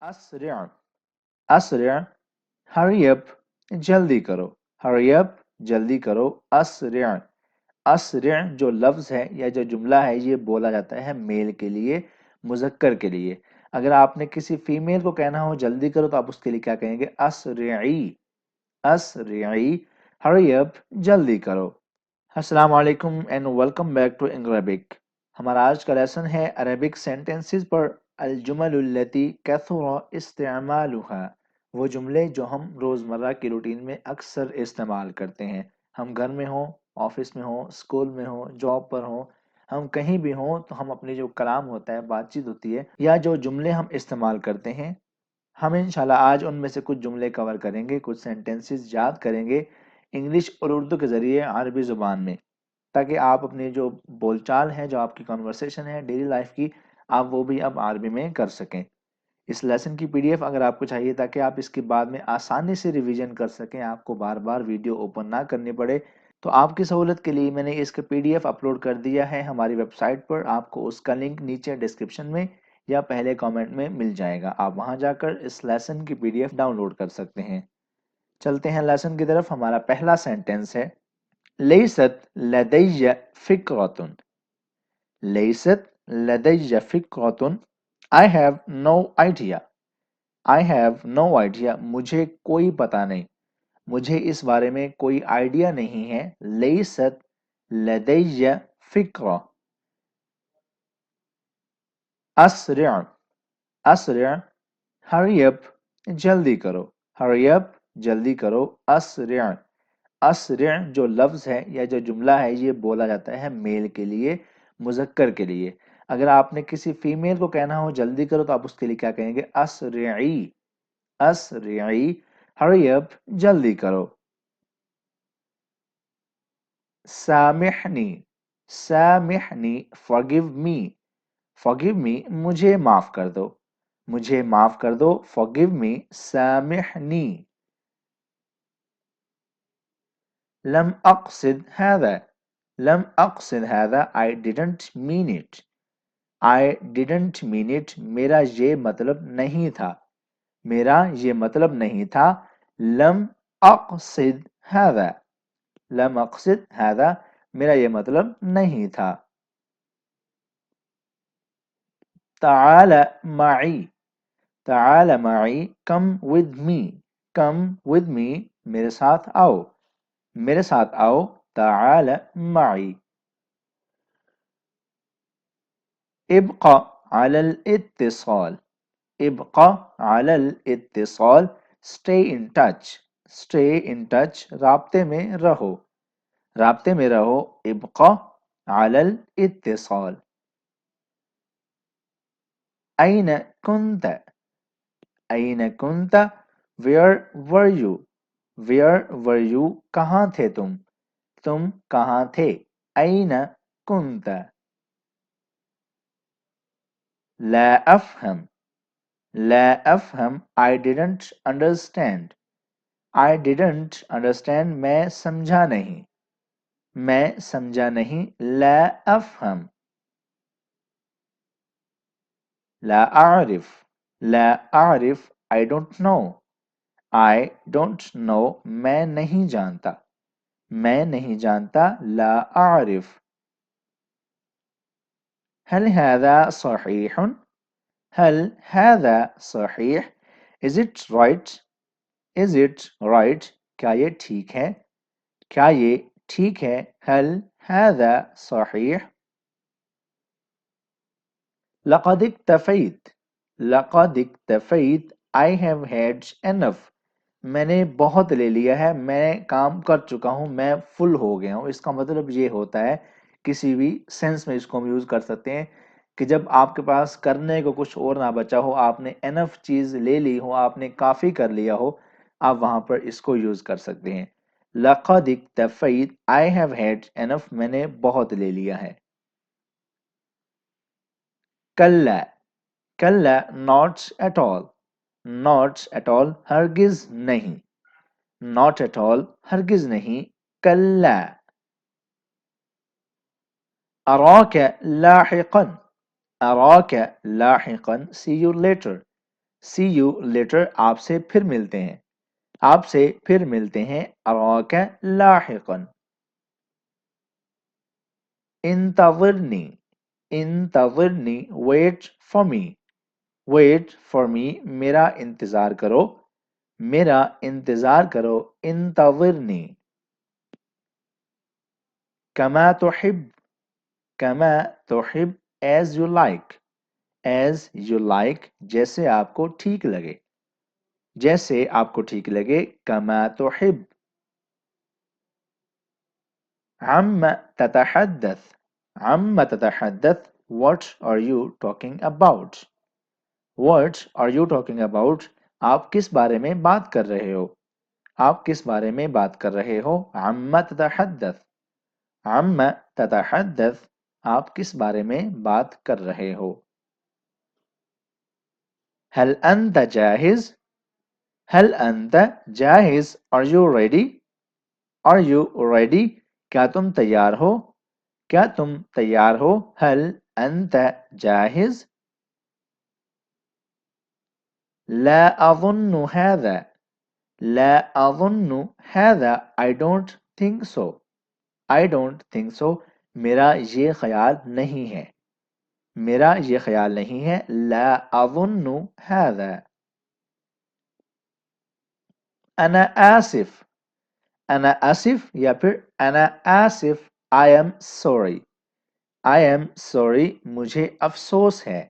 اسرع اسرع hurry up جلدی کرو hurry up جلدی کرو اسرع اسرع جو لفظ ہے یا جو جملہ ہے یہ بولا جاتا ہے میل کے لیے مذکر کے لیے. اگر آپ نے کسی فیمیل کو کہنا ہو جلدی کرو تو آپ اس کے لیے کیا کہیں گے؟ اسرعی اسرعی hurry up جلدی کرو. السلام علیکم and welcome back to Arabic. ہمارا آج کا لیسن ہے عربک سینٹنسز پر الجمل التی کثر استعمالها، وہ جملے جو ہم روزمرہ کی روٹین میں اکثر استعمال کرتے ہیں. ہم گھر میں ہوں، آفس میں ہوں، اسکول میں ہوں، جاب پر ہوں، ہم کہیں بھی ہوں تو ہم اپنی جو کلام ہوتا ہے، بات چیت ہوتی ہے یا جو جملے ہم استعمال کرتے ہیں، ہم انشاءاللہ آج ان میں سے کچھ جملے کور کریں گے، کچھ سینٹنسز یاد کریں گے انگلش اور اردو کے ذریعے عربی زبان میں، تاکہ آپ اپنی جو بول چال ہے، جو آپ کی کنورسیشن ہے ڈیلی لائف کی، آپ وہ بھی اب عربی میں کر سکیں. اس لیسن کی پی ڈی ایف اگر آپ کو چاہیے تاکہ آپ اس کے بعد میں آسانی سے ریویژن کر سکیں، آپ کو بار بار ویڈیو اوپن نہ کرنی پڑے، تو آپ کی سہولت کے لیے میں نے اس کا پی ڈی ایف اپلوڈ کر دیا ہے ہماری ویب سائٹ پر. آپ کو اس کا لنک نیچے ڈسکرپشن میں یا پہلے کامنٹ میں مل جائے گا، آپ وہاں جا کر اس لیسن کی P D F download کر سکتے ہیں. چلتے ہیں لیسن کی طرف. ہمارا پہلا سینٹنس ہے لیست لدی فکرۃ. لیست لدی فکرۃ I have no idea. I have no idea. مجھے کوئی پتہ نہیں، مجھے اس بارے میں کوئی آئیڈیا نہیں ہے. لیست لدی فکرہ. اسرع اسرع hurry up جلدی کرو hurry up جلدی کرو. اسرع اسرع جو لفظ ہے یا جو جملہ ہے یہ بولا جاتا ہے میل کے لیے مذکر کے لیے. اگر آپ نے کسی فیمیل کو کہنا ہو جلدی کرو تو آپ اس کے لیے کیا کہیں گے؟ اسرعی اسرعی hurry up جلدی کرو. سامحنی سامحنی forgive me مجھے معاف کر دو مجھے معاف کر دو. forgive me سامحنی. لم اقصد هذا لم اقصد هذا I didn't mean it I didn't mean it میرا یہ مطلب نہیں تھا میرا یہ مطلب نہیں تھا. لم اقصد هذا لم اقصد هذا میرا یہ مطلب نہیں تھا. تعال معی تعال معی come with me come with me میرے ساتھ آؤ میرے ساتھ آؤ. تعال معی. ابقى على الاتصال ابقى على الاتصال stay in touch stay in touch رابطے میں رہو رابطے میں رہو. ابقى على الاتصال. أين كنت أين كنت where were you where were you کہاں تھے تم کہاں تھے. أين كنت. لا أفهم لا أفهم I didn't understand I didn't understand میں سمجھا نہیں میں سمجھا نہیں. لا أفهم. لا أعرف لا أعرف I don't know I don't know میں نہیں جانتا میں نہیں جانتا. لا أعرف. هل هذا صحيح هل هذا صحيح is it right is it right کیا یہ ٹھیک ہے کیا یہ ٹھیک ہے. هل هذا صحيح. لقد اکتفیت لقد اکتفیت I have had enough میں نے بہت لے لیا ہے میں کام کر چکا ہوں میں فل ہو گیا ہوں. اس کا مطلب یہ ہوتا ہے کسی بھی سینس میں اس کو ہم یوز کر سکتے ہیں کہ جب آپ کے پاس کرنے کو کچھ اور نہ بچا ہو، آپ نے انف چیز لے لی ہو، آپ نے کافی کر لیا ہو، آپ وہاں پر اس کو یوز کر سکتے ہیں. لقد اکتفیت I have had enough میں نے بہت لے لیا ہے. کلا کلا not at all not at all ہرگز نہیں not at all ہرگز نہیں. کلا. أراك لاحقا أراك لاحقا see you later see you later آپ سے پھر ملتے ہیں آپ سے پھر ملتے ہیں اراک لاحقا انتظرنی انتظرنی ویٹ فار می میرا انتظار کرو میرا انتظار کرو انتظرنی کما تحب کما تحب as you like as you like جیسے آپ کو ٹھیک لگے جیسے آپ کو ٹھیک لگے کما تحب عم تتحدث عم تتحدث what are you talking about what are you talking about آپ کس بارے میں بات کر رہے ہو آپ کس بارے میں بات کر رہے ہو عم تتحدث عم تتحدث آپ کس بارے میں بات کر رہے ہو هل أنت جاهز هل أنت جاهز are you ready are you ready کیا تم تیار ہو کیا تم تیار ہو هل أنت جاهز لا أظن هذا لا أظن هذا I don't think so I don't think so میرا یہ خیال نہیں ہے میرا یہ خیال نہیں ہے لا أظن هذا أنا آسف انا آصف یا پھر انا Asif I am sorry I am sorry مجھے افسوس ہے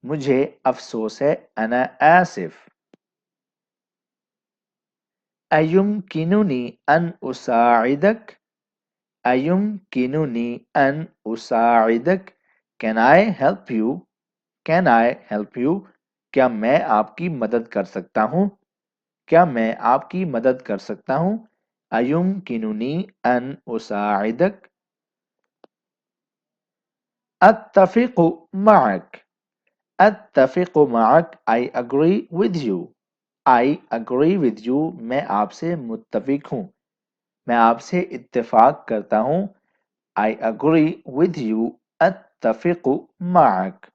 مجھے افسوس ہے انا آصف أيمكنني أن أساعدك أيمكنني أن أساعدك Can I help you Can I help you کیا میں آپ کی مدد کر سکتا ہوں کیا میں آپ کی مدد کر سکتا ہوں أيمكنني أن أساعدك اتفق معك اتفق معك I agree with you I agree with you میں آپ سے متفق ہوں میں آپ سے اتفاق کرتا ہوں I agree with you اتفق معك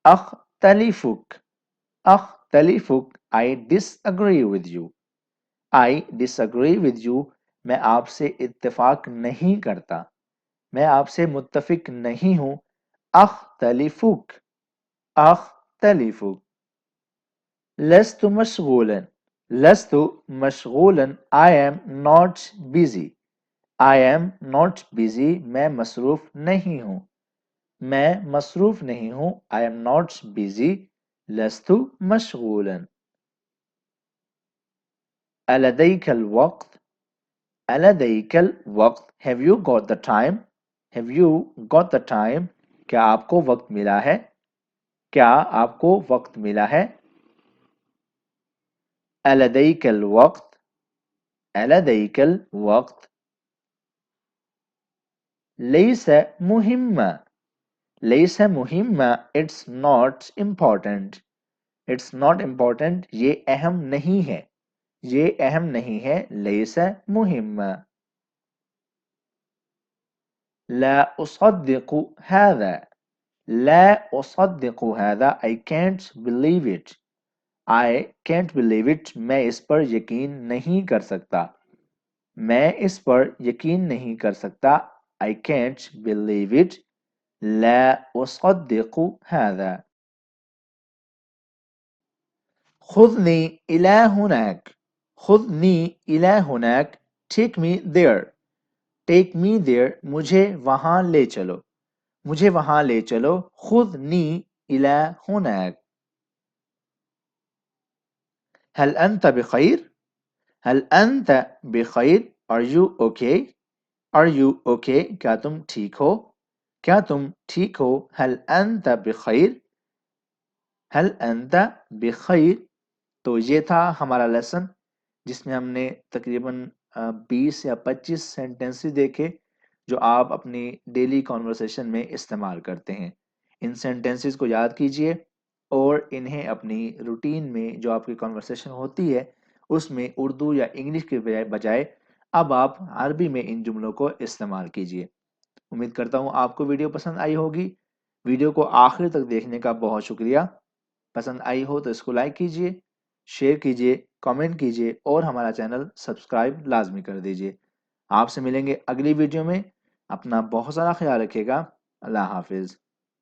اختلفك اختلفك I disagree with you I disagree with you میں آپ سے اتفاق نہیں کرتا میں آپ سے متفق نہیں ہوں اختلفک اختلفک لست مشغولا لست مشغولا I am not busy I am not busy میں مصروف نہیں ہوں میں مصروف نہیں ہوں I am not busy لست مشغولا ألديك الوقت ألديك الوقت Have you got the time Have you got the time کیا آپ کو وقت ملا ہے کیا آپ کو وقت ملا ہے ألديك الوقت ألديك الوقت ليس مهمة ليس مهمة It's not important It's not important یہ اہم نہیں ہے یہ اہم نہیں ہے ليس مهمة لا أصدق هذا لا أصدق هذا I can't believe it I can't believe it میں اس پر یقین نہیں کر سکتا میں اس پر یقین نہیں کر سکتا I can't believe it لا أصدق هذا خذني إلى هناك خذني إلى هناك take me there take me there مجھے وہاں لے چلو مجھے وہاں لے چلو خذني إلى هناك هل أنت بخير هل أنت بخير Are you okay Are you okay کیا تم ٹھیک ہو کیا تم ٹھیک ہو هل أنت بخير هل أنت بخير تو یہ تھا ہمارا لیسن جس میں ہم نے تقریباً 20 یا 25 سینٹنسز دیکھے جو آپ اپنی ڈیلی کانورسیشن میں استعمال کرتے ہیں ان سینٹنسز کو یاد کیجئے اور انہیں اپنی روٹین میں جو آپ کی کانورسیشن ہوتی ہے اس میں اردو یا انگلش کے بجائے اب آپ عربی میں ان جملوں کو استعمال کیجئے امید کرتا ہوں آپ کو ویڈیو پسند آئی ہوگی ویڈیو کو آخر تک دیکھنے کا بہت شکریہ۔ پسند آئی ہو تو اس کو لائک کیجئے، شیئر کیجئے، کامنٹ کیجئے اور ہمارا چینل سبسکرائب لازمی کر دیجئے۔ آپ سے ملیں گے اگلی ویڈیو میں۔ اپنا بہت سارا خیال رکھیے گا۔ اللہ حافظ۔